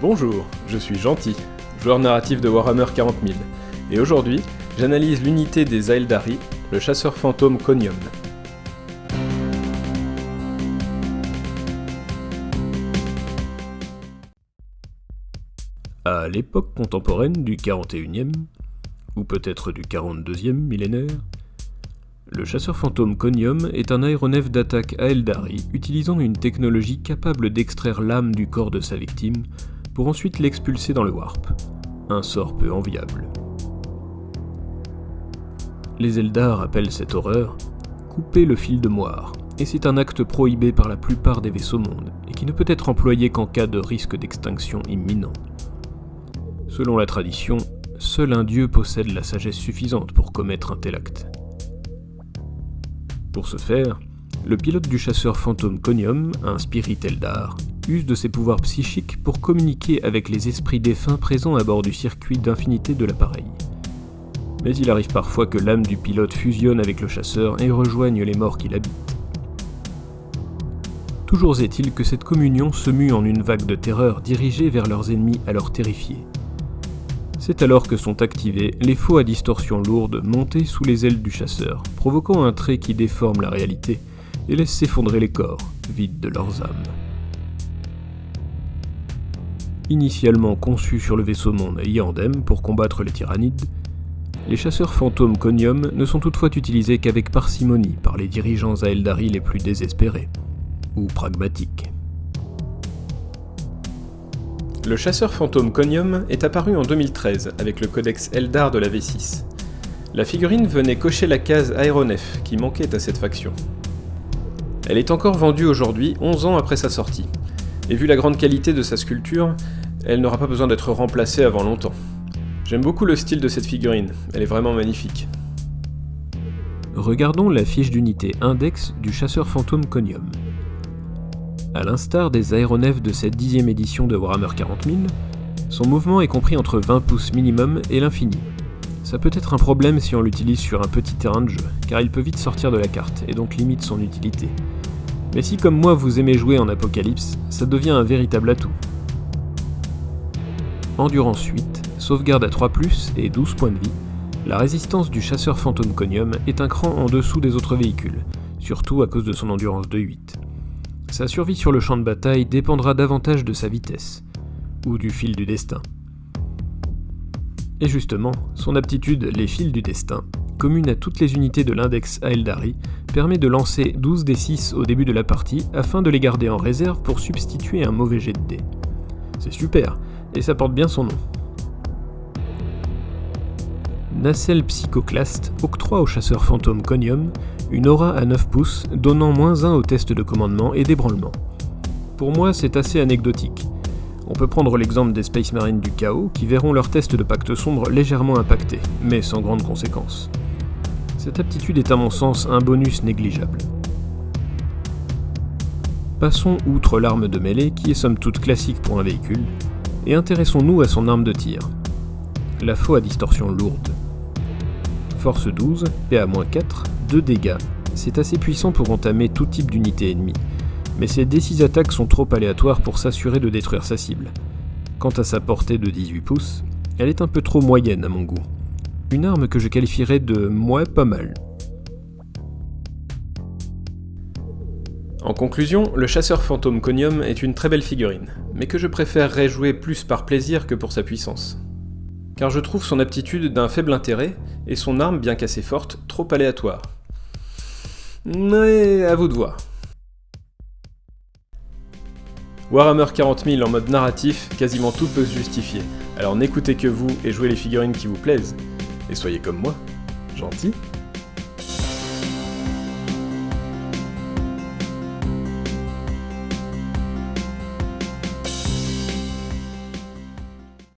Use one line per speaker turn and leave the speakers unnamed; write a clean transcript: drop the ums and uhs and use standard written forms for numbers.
Bonjour, je suis Gentil, joueur narratif de Warhammer 40 000, et aujourd'hui, j'analyse l'unité des Aeldari, le chasseur fantôme Conium. À l'époque contemporaine du 41e, ou peut-être du 42e millénaire, le chasseur fantôme Conium est un aéronef d'attaque Aeldari utilisant une technologie capable d'extraire l'âme du corps de sa victime pour ensuite l'expulser dans le Warp, un sort peu enviable. Les Eldar appellent cette horreur « couper le fil de moire », et c'est un acte prohibé par la plupart des vaisseaux mondes et qui ne peut être employé qu'en cas de risque d'extinction imminent. Selon la tradition, seul un dieu possède la sagesse suffisante pour commettre un tel acte. Pour ce faire, le pilote du chasseur fantôme Conium, un spirit Eldar, use de ses pouvoirs psychiques pour communiquer avec les esprits défunts présents à bord du circuit d'infinité de l'appareil. Mais il arrive parfois que l'âme du pilote fusionne avec le chasseur et rejoigne les morts qui l'habitent. Toujours est-il que cette communion se mue en une vague de terreur dirigée vers leurs ennemis alors terrifiés. C'est alors que sont activés les faux à distorsion lourde montés sous les ailes du chasseur, provoquant un trait qui déforme la réalité et laisse s'effondrer les corps, vides de leurs âmes. Initialement conçus sur le vaisseau monde Yandem pour combattre les tyrannides, les chasseurs fantômes Conium ne sont toutefois utilisés qu'avec parcimonie par les dirigeants Aeldari les plus désespérés, ou pragmatiques. Le chasseur fantôme Conium est apparu en 2013 avec le codex Eldar de la V6. La figurine venait cocher la case aéronef qui manquait à cette faction. Elle est encore vendue aujourd'hui, 11 ans après sa sortie. Et vu la grande qualité de sa sculpture, elle n'aura pas besoin d'être remplacée avant longtemps. J'aime beaucoup le style de cette figurine, elle est vraiment magnifique. Regardons la fiche d'unité index du chasseur fantôme Conium. À l'instar des aéronefs de cette 10e édition de Warhammer 40 000, son mouvement est compris entre 20 pouces minimum et l'infini. Ça peut être un problème si on l'utilise sur un petit terrain de jeu, car il peut vite sortir de la carte et donc limite son utilité. Mais si comme moi vous aimez jouer en Apocalypse, ça devient un véritable atout. Endurance 8, sauvegarde à 3+, et 12 points de vie, la résistance du chasseur fantôme Conium est un cran en dessous des autres véhicules, surtout à cause de son endurance de 8. Sa survie sur le champ de bataille dépendra davantage de sa vitesse, ou du fil du destin. Et justement, son aptitude les fils du destin, commune à toutes les unités de l'index Aeldari, permet de lancer 12 D6 au début de la partie afin de les garder en réserve pour substituer un mauvais jet de dés. C'est super, et ça porte bien son nom. Nacelle Psychoclast octroie au chasseur fantôme Conium une aura à 9 pouces donnant -1 au test de commandement et d'ébranlement. Pour moi, c'est assez anecdotique. On peut prendre l'exemple des Space Marines du Chaos qui verront leur test de pacte sombre légèrement impacté, mais sans grande conséquence. Cette aptitude est à mon sens un bonus négligeable. Passons outre l'arme de mêlée qui est somme toute classique pour un véhicule, et intéressons-nous à son arme de tir. La faux à distorsion lourde. Force 12, PA-4, 2 dégâts, c'est assez puissant pour entamer tout type d'unité ennemie, mais ses D6 attaques sont trop aléatoires pour s'assurer de détruire sa cible. Quant à sa portée de 18 pouces, elle est un peu trop moyenne à mon goût. Une arme que je qualifierais de pas mal. En conclusion, le chasseur fantôme Conium est une très belle figurine, mais que je préférerais jouer plus par plaisir que pour sa puissance. Car je trouve son aptitude d'un faible intérêt, et son arme, bien qu'assez forte, trop aléatoire. Mais à vous de voir. Warhammer 40 000 en mode narratif, quasiment tout peut se justifier, alors n'écoutez que vous et jouez les figurines qui vous plaisent. Et soyez comme moi, gentils.